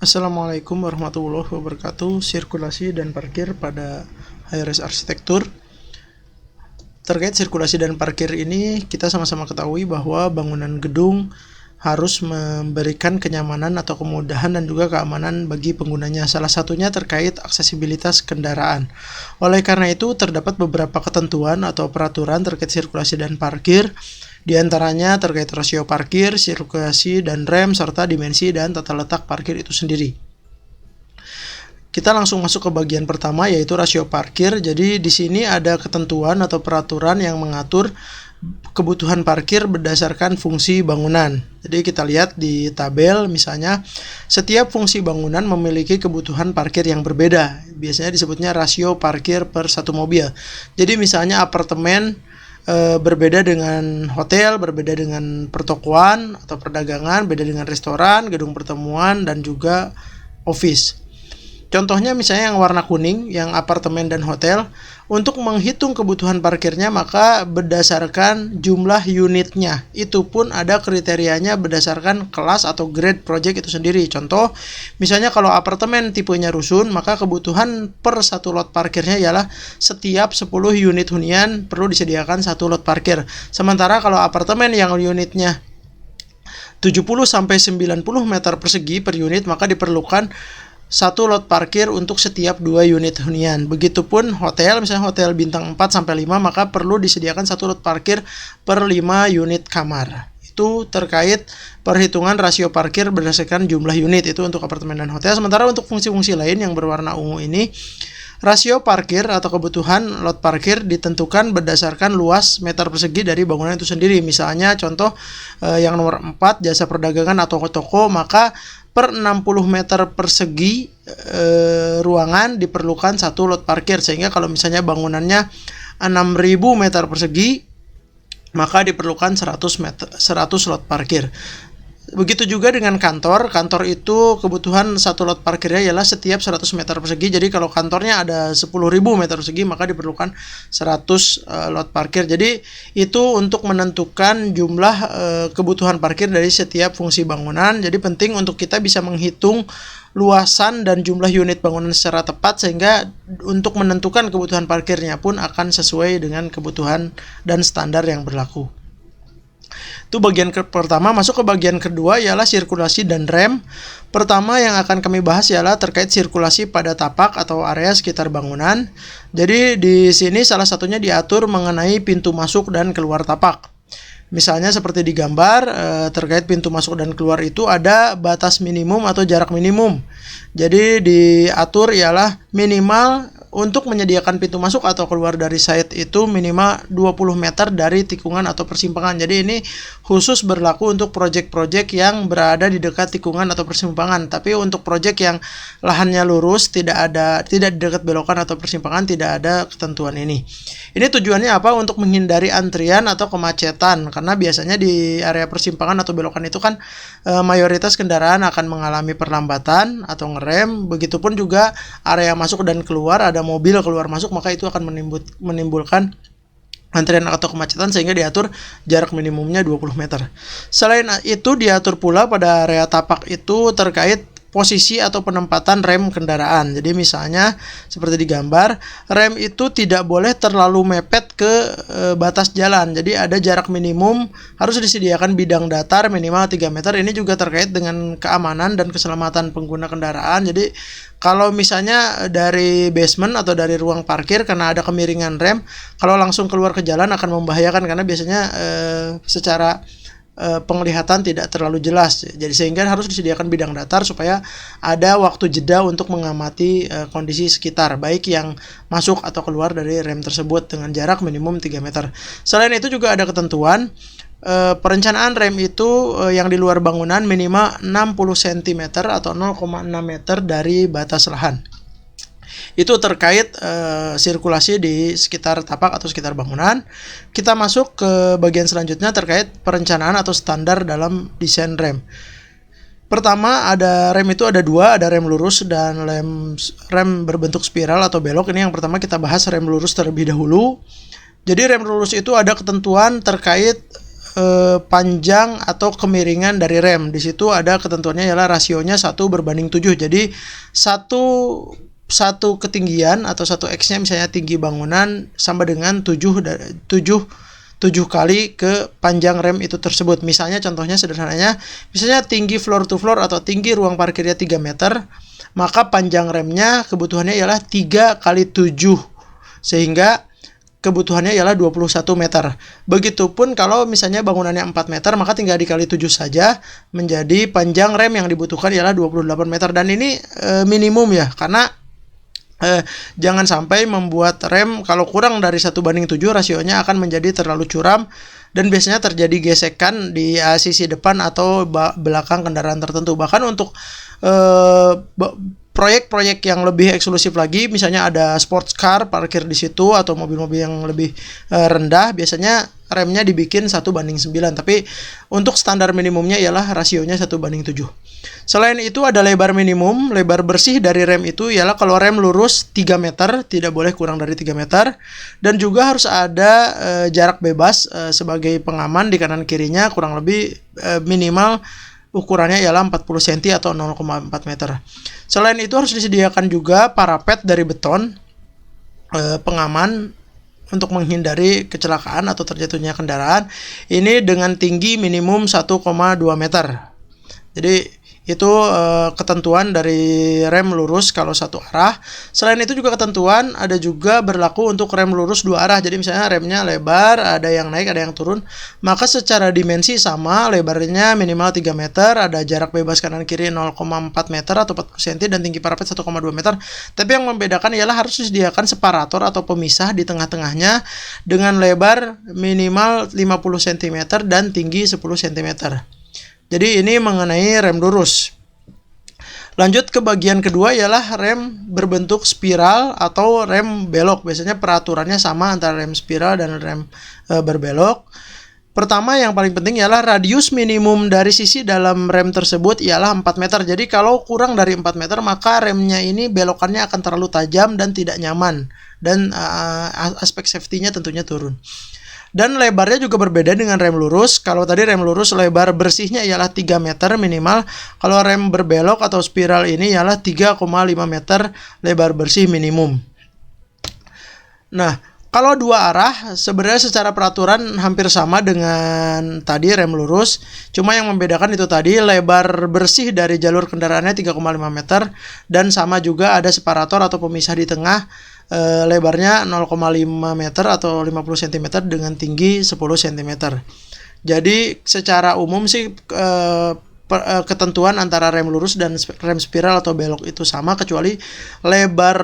Assalamualaikum warahmatullahi wabarakatuh. Sirkulasi dan parkir pada high-rise arsitektur. Terkait sirkulasi dan parkir ini, kita sama-sama ketahui bahwa bangunan gedung harus memberikan kenyamanan atau kemudahan dan juga keamanan bagi penggunanya. Salah satunya terkait aksesibilitas kendaraan. Oleh karena itu, terdapat beberapa ketentuan atau peraturan terkait sirkulasi dan parkir. Di antaranya terkait rasio parkir, sirkulasi dan rem, serta dimensi dan tata letak parkir itu sendiri. Kita langsung masuk ke bagian pertama, yaitu rasio parkir. Jadi di sini ada ketentuan atau peraturan yang mengatur kebutuhan parkir berdasarkan fungsi bangunan. Jadi kita lihat di tabel, misalnya setiap fungsi bangunan memiliki kebutuhan parkir yang berbeda. Biasanya disebutnya rasio parkir per satu mobil. Jadi misalnya apartemen berbeda dengan hotel, berbeda dengan pertokoan atau perdagangan, beda dengan restoran, gedung pertemuan, dan juga office. Contohnya misalnya yang warna kuning, yang apartemen dan hotel, untuk menghitung kebutuhan parkirnya maka berdasarkan jumlah unitnya. Itu pun ada kriterianya berdasarkan kelas atau grade project itu sendiri. Contoh, misalnya kalau apartemen tipenya rusun, maka kebutuhan per satu lot parkirnya ialah setiap 10 unit hunian perlu disediakan satu lot parkir. Sementara kalau apartemen yang unitnya 70-90 meter persegi per unit, maka diperlukan satu lot parkir untuk setiap 2 unit hunian. Begitupun hotel, misalnya hotel bintang 4-5, maka perlu disediakan satu lot parkir per 5 unit kamar. Itu terkait perhitungan rasio parkir berdasarkan jumlah unit, itu untuk apartemen dan hotel. Sementara untuk fungsi-fungsi lain yang berwarna ungu ini, rasio parkir atau kebutuhan lot parkir ditentukan berdasarkan luas meter persegi dari bangunan itu sendiri. Misalnya contoh yang nomor 4, jasa perdagangan atau toko, maka per 60 meter persegi ruangan diperlukan satu lot parkir. Sehingga kalau misalnya bangunannya 6.000 meter persegi, maka diperlukan 100 lot parkir. Begitu juga dengan kantor. Kantor itu kebutuhan satu lot parkirnya ialah setiap 100 meter persegi. Jadi kalau kantornya ada 10.000 meter persegi, maka diperlukan 100 lot parkir. Jadi itu untuk menentukan jumlah kebutuhan parkir dari setiap fungsi bangunan. Jadi penting untuk kita bisa menghitung luasan dan jumlah unit bangunan secara tepat, sehingga untuk menentukan kebutuhan parkirnya pun akan sesuai dengan kebutuhan dan standar yang berlaku. Itu bagian pertama. Masuk ke bagian kedua ialah sirkulasi dan rem. Pertama yang akan kami bahas ialah terkait sirkulasi pada tapak atau area sekitar bangunan. Jadi di sini salah satunya diatur mengenai pintu masuk dan keluar tapak. Misalnya seperti di gambar, terkait pintu masuk dan keluar itu ada batas minimum atau jarak minimum. Jadi diatur ialah minimal untuk menyediakan pintu masuk atau keluar dari site itu minimal 20 meter dari tikungan atau persimpangan. Jadi ini khusus berlaku untuk proyek-proyek yang berada di dekat tikungan atau persimpangan. Tapi untuk proyek yang lahannya lurus, tidak di dekat belokan atau persimpangan, tidak ada ketentuan ini. Ini tujuannya apa? Untuk menghindari antrian atau kemacetan. Karena biasanya di area persimpangan atau belokan itu kan mayoritas kendaraan akan mengalami perlambatan atau ngerem. Begitupun juga area masuk dan keluar, ada mobil keluar masuk, maka itu akan menimbulkan antrian atau kemacetan, sehingga diatur jarak minimumnya 20 meter. Selain itu diatur pula pada area tapak itu terkait posisi atau penempatan rem kendaraan. Jadi misalnya seperti di gambar, rem itu tidak boleh terlalu mepet ke batas jalan. Jadi ada jarak minimum, harus disediakan bidang datar minimal 3 meter. Ini juga terkait dengan keamanan dan keselamatan pengguna kendaraan. Jadi kalau misalnya dari basement atau dari ruang parkir karena ada kemiringan rem, kalau langsung keluar ke jalan akan membahayakan, karena biasanya secara penglihatan tidak terlalu jelas. Jadi sehingga harus disediakan bidang datar supaya ada waktu jeda untuk mengamati kondisi sekitar, baik yang masuk atau keluar dari rem tersebut dengan jarak minimum 3 meter. Selain itu juga ada ketentuan perencanaan rem itu yang di luar bangunan minimal 60 cm atau 0,6 meter dari batas lahan. Itu terkait sirkulasi di sekitar tapak atau sekitar bangunan. Kita masuk ke bagian selanjutnya terkait perencanaan atau standar dalam desain rem. Pertama, ada rem itu ada dua, ada rem lurus dan rem berbentuk spiral atau belok. Ini yang pertama kita bahas rem lurus terlebih dahulu. Jadi rem lurus itu ada ketentuan terkait panjang atau kemiringan dari rem. Di situ ada ketentuannya ialah rasionya 1:7. Jadi satu ketinggian atau satu X-nya misalnya tinggi bangunan sama dengan 7 kali ke panjang rem itu tersebut. Misalnya contohnya sederhananya, misalnya tinggi floor to floor atau tinggi ruang parkirnya 3 meter, maka panjang remnya kebutuhannya ialah 3 kali 7, sehingga kebutuhannya ialah 21 meter. Begitupun kalau misalnya bangunannya 4 meter, maka tinggal dikali 7 saja, menjadi panjang rem yang dibutuhkan ialah 28 meter. Dan ini minimum ya, karena jangan sampai membuat rem kalau kurang dari 1:7 rasionya akan menjadi terlalu curam dan biasanya terjadi gesekan di sisi depan atau belakang kendaraan tertentu. Bahkan untuk proyek-proyek yang lebih eksklusif lagi, misalnya ada sports car parkir di situ atau mobil-mobil yang lebih rendah, biasanya remnya dibikin 1:9, tapi untuk standar minimumnya ialah rasionya 1:7. Selain itu ada lebar minimum. Lebar bersih dari rem itu ialah kalau rem lurus 3 meter, tidak boleh kurang dari 3 meter, dan juga harus ada jarak bebas sebagai pengaman di kanan kirinya, kurang lebih minimal ukurannya ialah 40 cm atau 0,4 meter. Selain itu harus disediakan juga parapet dari beton pengaman untuk menghindari kecelakaan atau terjatuhnya kendaraan. Ini dengan tinggi minimum 1,2 meter. Jadi itu ketentuan dari rem lurus kalau satu arah. Selain itu juga ketentuan ada juga berlaku untuk rem lurus dua arah. Jadi misalnya remnya lebar, ada yang naik, ada yang turun, maka secara dimensi sama, lebarnya minimal 3 meter, ada jarak bebas kanan kiri 0,4 meter atau 40 cm, dan tinggi parapet 1,2 meter. Tapi yang membedakan ialah harus disediakan separator atau pemisah di tengah-tengahnya dengan lebar minimal 50 cm dan tinggi 10 cm. Jadi ini mengenai rem lurus. Lanjut ke bagian kedua ialah rem berbentuk spiral atau rem belok. Biasanya peraturannya sama antara rem spiral dan rem berbelok. Pertama yang paling penting ialah radius minimum dari sisi dalam rem tersebut ialah 4 meter. Jadi kalau kurang dari 4 meter maka remnya ini belokannya akan terlalu tajam dan tidak nyaman. Dan aspek safety-nya tentunya turun. Dan lebarnya juga berbeda dengan rem lurus. Kalau tadi rem lurus lebar bersihnya ialah 3 meter minimal. Kalau rem berbelok atau spiral ini ialah 3,5 meter lebar bersih minimum. Nah, kalau dua arah sebenarnya secara peraturan hampir sama dengan tadi rem lurus. Cuma yang membedakan itu tadi lebar bersih dari jalur kendaraannya 3,5 meter. Dan sama juga ada separator atau pemisah di tengah. Lebarnya 0,5 meter atau 50 cm dengan tinggi 10 cm. Jadi secara umum sih ketentuan antara rem lurus dan rem spiral atau belok itu sama, kecuali lebar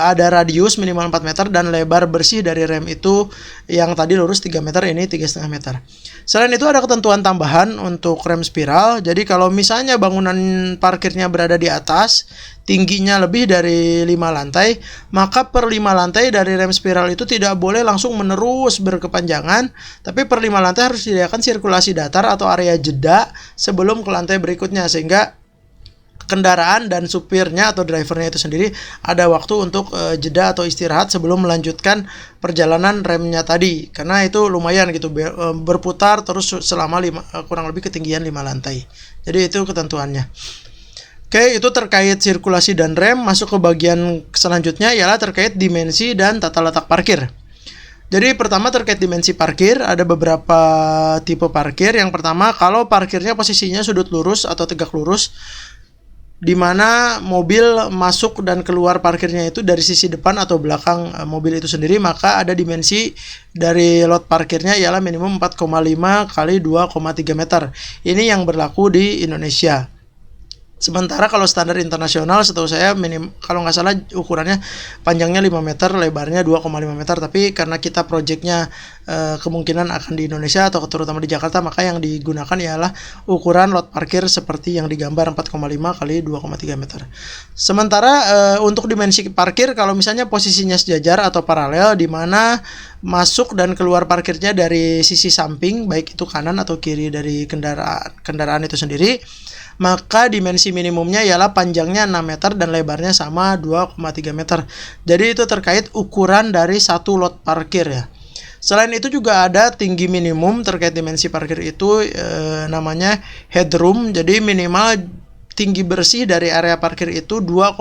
ada radius minimal 4 meter dan lebar bersih dari rem itu yang tadi lurus 3 meter, ini 3,5 meter. Selain itu ada ketentuan tambahan untuk rem spiral. Jadi kalau misalnya bangunan parkirnya berada di atas, tingginya lebih dari 5 lantai, maka per 5 lantai dari rem spiral itu tidak boleh langsung menerus berkepanjangan, tapi per 5 lantai harus disediakan sirkulasi datar atau area jeda sebelum ke lantai berikutnya, sehingga kendaraan dan supirnya atau drivernya itu sendiri ada waktu untuk jeda atau istirahat sebelum melanjutkan perjalanan remnya tadi, karena itu lumayan gitu berputar terus selama kurang lebih ketinggian 5 lantai. Jadi itu ketentuannya. Oke, itu terkait sirkulasi dan rem. Masuk ke bagian selanjutnya ialah terkait dimensi dan tata letak parkir. Jadi pertama terkait dimensi parkir, ada beberapa tipe parkir. Yang pertama, kalau parkirnya posisinya sudut lurus atau tegak lurus, di mana mobil masuk dan keluar parkirnya itu dari sisi depan atau belakang mobil itu sendiri, maka ada dimensi dari lot parkirnya ialah minimum 4,5 kali 2,3 meter. Ini yang berlaku di Indonesia. Sementara kalau standar internasional setahu saya kalau nggak salah ukurannya panjangnya 5 meter, lebarnya 2,5 meter. Tapi karena kita proyeknya kemungkinan akan di Indonesia atau terutama di Jakarta, maka yang digunakan ialah ukuran lot parkir seperti yang digambar 4,5 kali 2,3 meter. Sementara untuk dimensi parkir, kalau misalnya posisinya sejajar atau paralel, di mana masuk dan keluar parkirnya dari sisi samping, baik itu kanan atau kiri dari kendaraan itu sendiri, maka dimensi minimumnya ialah panjangnya 6 meter dan lebarnya sama 2,3 meter. Jadi itu terkait ukuran dari satu lot parkir ya. Selain itu juga ada tinggi minimum terkait dimensi parkir itu, namanya headroom. Jadi minimal tinggi bersih dari area parkir itu 2,25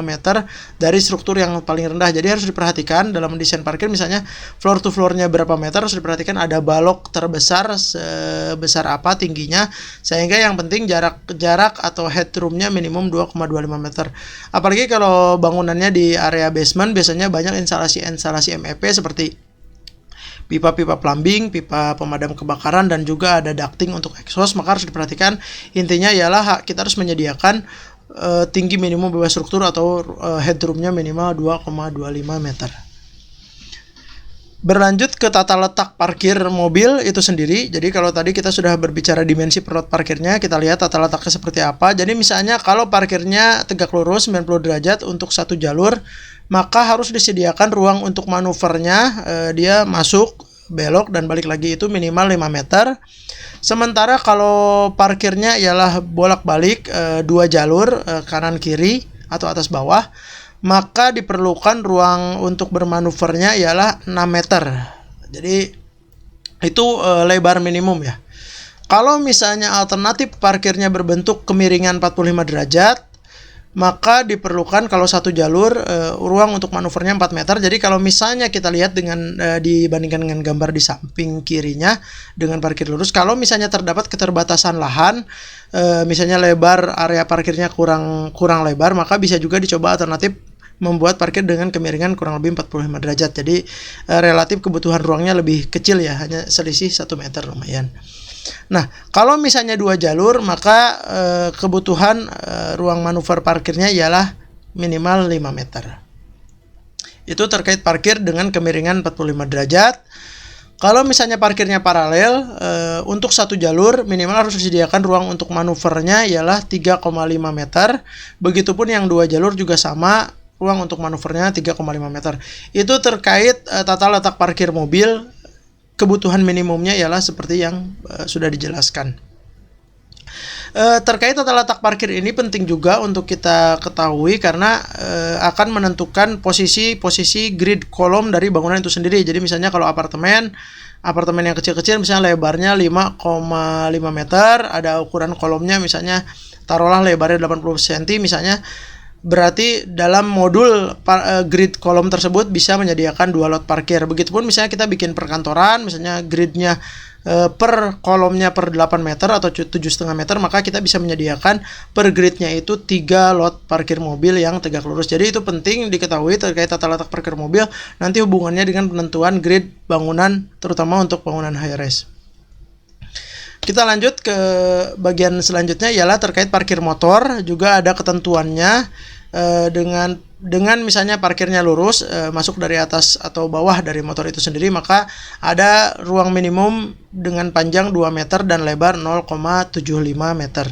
meter dari struktur yang paling rendah. Jadi harus diperhatikan dalam desain parkir, misalnya floor to floor-nya berapa meter, harus diperhatikan ada balok terbesar sebesar apa tingginya, sehingga yang penting jarak atau headroom-nya minimum 2,25 meter. Apalagi kalau bangunannya di area basement, biasanya banyak instalasi MEP seperti pipa-pipa plumbing, pipa pemadam kebakaran, dan juga ada ducting untuk exhaust. Maka harus diperhatikan, intinya ialah kita harus menyediakan tinggi minimum bebas struktur atau headroomnya minimal 2,25 meter. Berlanjut ke tata letak parkir mobil itu sendiri. Jadi kalau tadi kita sudah berbicara dimensi per lot parkirnya, kita lihat tata letaknya seperti apa. Jadi misalnya kalau parkirnya tegak lurus 90 derajat untuk satu jalur, maka harus disediakan ruang untuk manuvernya, dia masuk, belok, dan balik lagi itu minimal 5 meter. Sementara kalau parkirnya ialah bolak-balik 2 jalur, kanan kiri atau atas bawah, maka diperlukan ruang untuk bermanuvernya ialah 6 meter. Jadi itu lebar minimum ya. Kalau misalnya alternatif parkirnya berbentuk kemiringan 45 derajat, maka diperlukan kalau satu jalur ruang untuk manuvernya 4 meter. Jadi kalau misalnya kita lihat dengan dibandingkan dengan gambar di samping kirinya dengan parkir lurus, kalau misalnya terdapat keterbatasan lahan, misalnya lebar area parkirnya kurang lebar, maka bisa juga dicoba alternatif membuat parkir dengan kemiringan kurang lebih 45 derajat. Jadi relatif kebutuhan ruangnya lebih kecil ya, hanya selisih 1 meter, lumayan. Nah, kalau misalnya 2 jalur, maka kebutuhan ruang manuver parkirnya ialah minimal 5 meter. Itu terkait parkir dengan kemiringan 45 derajat. Kalau misalnya parkirnya paralel, untuk satu jalur minimal harus disediakan ruang untuk manuvernya ialah 3,5 meter. Begitupun yang 2 jalur juga sama, ruang untuk manuvernya 3,5 meter. Itu terkait tata letak parkir mobil. Kebutuhan minimumnya ialah seperti yang sudah dijelaskan. Terkait tata letak parkir ini penting juga untuk kita ketahui karena akan menentukan posisi grid kolom dari bangunan itu sendiri. Jadi misalnya kalau apartemen yang kecil-kecil, misalnya lebarnya 5,5 meter, ada ukuran kolomnya misalnya taruhlah lebarnya 80 cm misalnya, berarti dalam modul grid kolom tersebut bisa menyediakan 2 lot parkir. Begitupun misalnya kita bikin perkantoran, misalnya gridnya per kolomnya per 8 meter atau 7,5 meter, maka kita bisa menyediakan per gridnya itu 3 lot parkir mobil yang tegak lurus. Jadi itu penting diketahui terkait tata letak parkir mobil, nanti hubungannya dengan penentuan grid bangunan, terutama untuk bangunan high rise. Kita lanjut ke bagian selanjutnya ialah terkait parkir motor. Juga ada ketentuannya, dengan misalnya parkirnya lurus, masuk dari atas atau bawah dari motor itu sendiri, maka ada ruang minimum dengan panjang 2 meter dan lebar 0,75 meter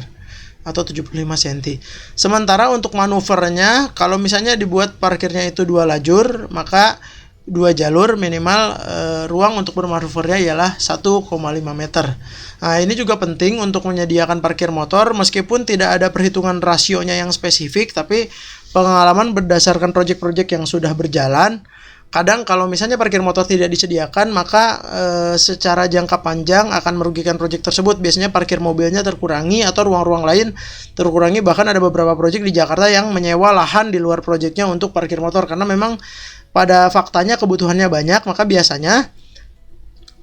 atau 75 cm. Sementara untuk manuvernya, kalau misalnya dibuat parkirnya itu 2 lajur, maka 2 jalur minimal ruang untuk bermanuvernya ialah 1,5 meter. Nah, ini juga penting untuk menyediakan parkir motor, meskipun tidak ada perhitungan rasionya yang spesifik, tapi pengalaman berdasarkan proyek-proyek yang sudah berjalan, kadang kalau misalnya parkir motor tidak disediakan, maka secara jangka panjang akan merugikan proyek tersebut. Biasanya parkir mobilnya terkurangi atau ruang-ruang lain terkurangi. Bahkan ada beberapa proyek di Jakarta yang menyewa lahan di luar proyeknya untuk parkir motor, karena memang pada faktanya kebutuhannya banyak. Maka biasanya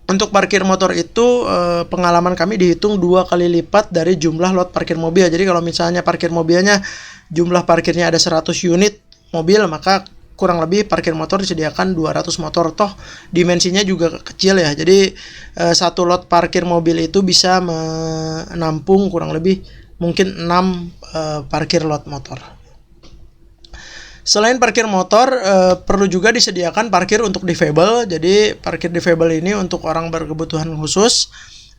untuk parkir motor itu pengalaman kami dihitung 2 kali lipat dari jumlah lot parkir mobil. Jadi kalau misalnya parkir mobilnya jumlah parkirnya ada 100 unit mobil, maka kurang lebih parkir motor disediakan 200 motor. Toh dimensinya juga kecil ya. Jadi satu lot parkir mobil itu bisa menampung kurang lebih mungkin 6 parkir lot motor. Selain parkir motor, perlu juga disediakan parkir untuk difabel. Jadi parkir difabel ini untuk orang berkebutuhan khusus,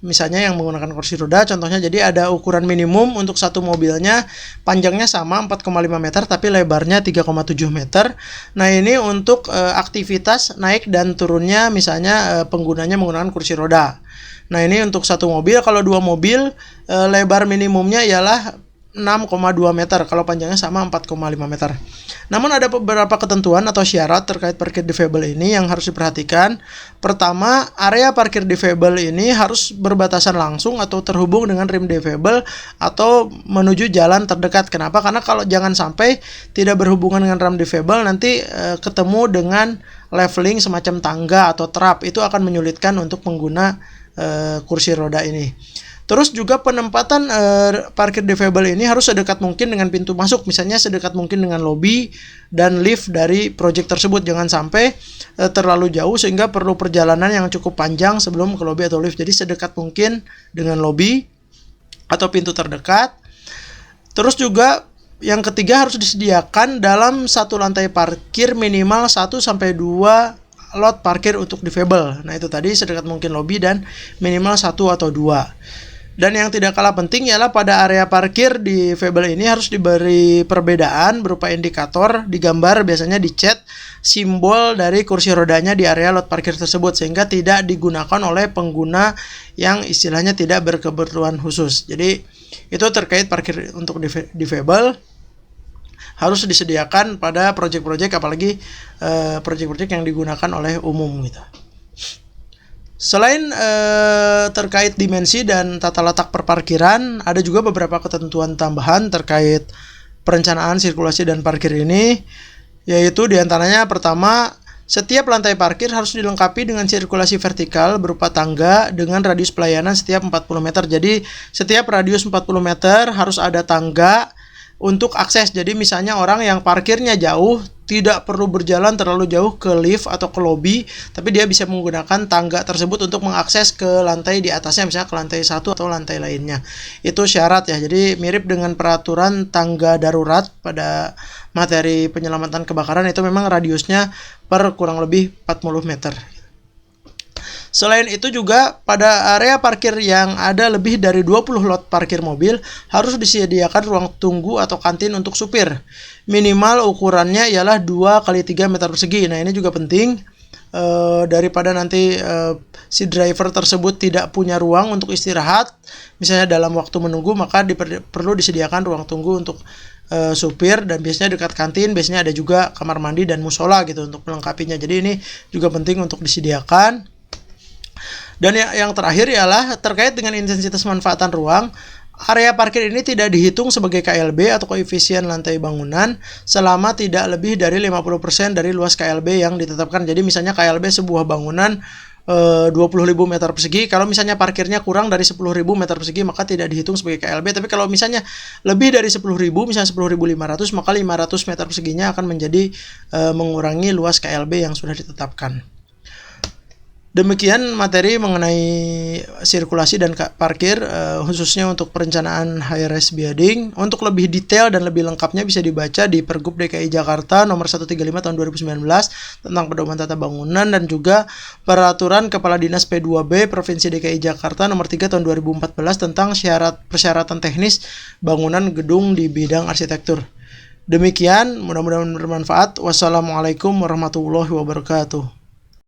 misalnya yang menggunakan kursi roda contohnya. Jadi ada ukuran minimum untuk satu mobilnya, panjangnya sama 4,5 meter tapi lebarnya 3,7 meter. Nah, ini untuk aktivitas naik dan turunnya, misalnya penggunanya menggunakan kursi roda. Nah, ini untuk satu mobil. Kalau 2 mobil, lebar minimumnya ialah 6,2 meter kalau panjangnya sama 4,5 meter. Namun ada beberapa ketentuan atau syarat terkait parkir difabel ini yang harus diperhatikan. Pertama, area parkir difabel ini harus berbatasan langsung atau terhubung dengan rim difabel atau menuju jalan terdekat. Kenapa? Karena kalau jangan sampai tidak berhubungan dengan rim difabel, nanti ketemu dengan leveling semacam tangga atau trap, itu akan menyulitkan untuk pengguna kursi roda ini. Terus juga penempatan parkir difabel ini harus sedekat mungkin dengan pintu masuk, misalnya sedekat mungkin dengan lobi dan lift dari proyek tersebut. Jangan sampai terlalu jauh sehingga perlu perjalanan yang cukup panjang sebelum ke lobi atau lift. Jadi sedekat mungkin dengan lobi atau pintu terdekat. Terus juga yang ketiga harus disediakan dalam satu lantai parkir minimal 1-2 lot parkir untuk difabel. Nah itu tadi sedekat mungkin lobi dan minimal 1 atau 2. Dan yang tidak kalah penting ialah pada area parkir difabel ini harus diberi perbedaan berupa indikator, digambar biasanya dicat simbol dari kursi rodanya di area lot parkir tersebut sehingga tidak digunakan oleh pengguna yang istilahnya tidak berkebutuhan khusus. Jadi itu terkait parkir untuk difabel harus disediakan pada proyek-proyek, apalagi proyek-proyek yang digunakan oleh umum gitu. Selain terkait dimensi dan tata letak perparkiran, ada juga beberapa ketentuan tambahan terkait perencanaan sirkulasi dan parkir ini, yaitu diantaranya pertama, setiap lantai parkir harus dilengkapi dengan sirkulasi vertikal berupa tangga dengan radius pelayanan setiap 40 meter. Jadi setiap radius 40 meter harus ada tangga untuk akses. Jadi misalnya orang yang parkirnya jauh tidak perlu berjalan terlalu jauh ke lift atau ke lobby, tapi dia bisa menggunakan tangga tersebut untuk mengakses ke lantai di atasnya, misalnya ke lantai 1 atau lantai lainnya. Itu syarat ya. Jadi mirip dengan peraturan tangga darurat pada materi penyelamatan kebakaran, itu memang radiusnya per kurang lebih 40 meter. Selain itu juga pada area parkir yang ada lebih dari 20 lot parkir mobil harus disediakan ruang tunggu atau kantin untuk supir. Minimal ukurannya ialah 2x3 meter persegi. Nah ini juga penting daripada nanti si driver tersebut tidak punya ruang untuk istirahat, misalnya dalam waktu menunggu, maka perlu disediakan ruang tunggu untuk supir, dan biasanya dekat kantin biasanya ada juga kamar mandi dan musola gitu untuk melengkapinya. Jadi ini juga penting untuk disediakan. Dan yang terakhir ialah terkait dengan intensitas manfaatan ruang. Area parkir ini tidak dihitung sebagai KLB atau koefisien lantai bangunan selama tidak lebih dari 50% dari luas KLB yang ditetapkan. Jadi misalnya KLB sebuah bangunan 20.000 meter persegi. Kalau misalnya parkirnya kurang dari 10.000 meter persegi maka tidak dihitung sebagai KLB. Tapi kalau misalnya lebih dari 10.000, misalnya 10.500, maka 500 meter perseginya akan menjadi mengurangi luas KLB yang sudah ditetapkan. Demikian materi mengenai sirkulasi dan parkir, khususnya untuk perencanaan high-rise building. Untuk lebih detail dan lebih lengkapnya bisa dibaca di Pergub DKI Jakarta nomor 135 tahun 2019 tentang pedoman tata bangunan, dan juga Peraturan Kepala Dinas P2B Provinsi DKI Jakarta nomor 3 tahun 2014 tentang persyaratan teknis bangunan gedung di bidang arsitektur. Demikian, mudah-mudahan bermanfaat. Wassalamualaikum warahmatullahi wabarakatuh.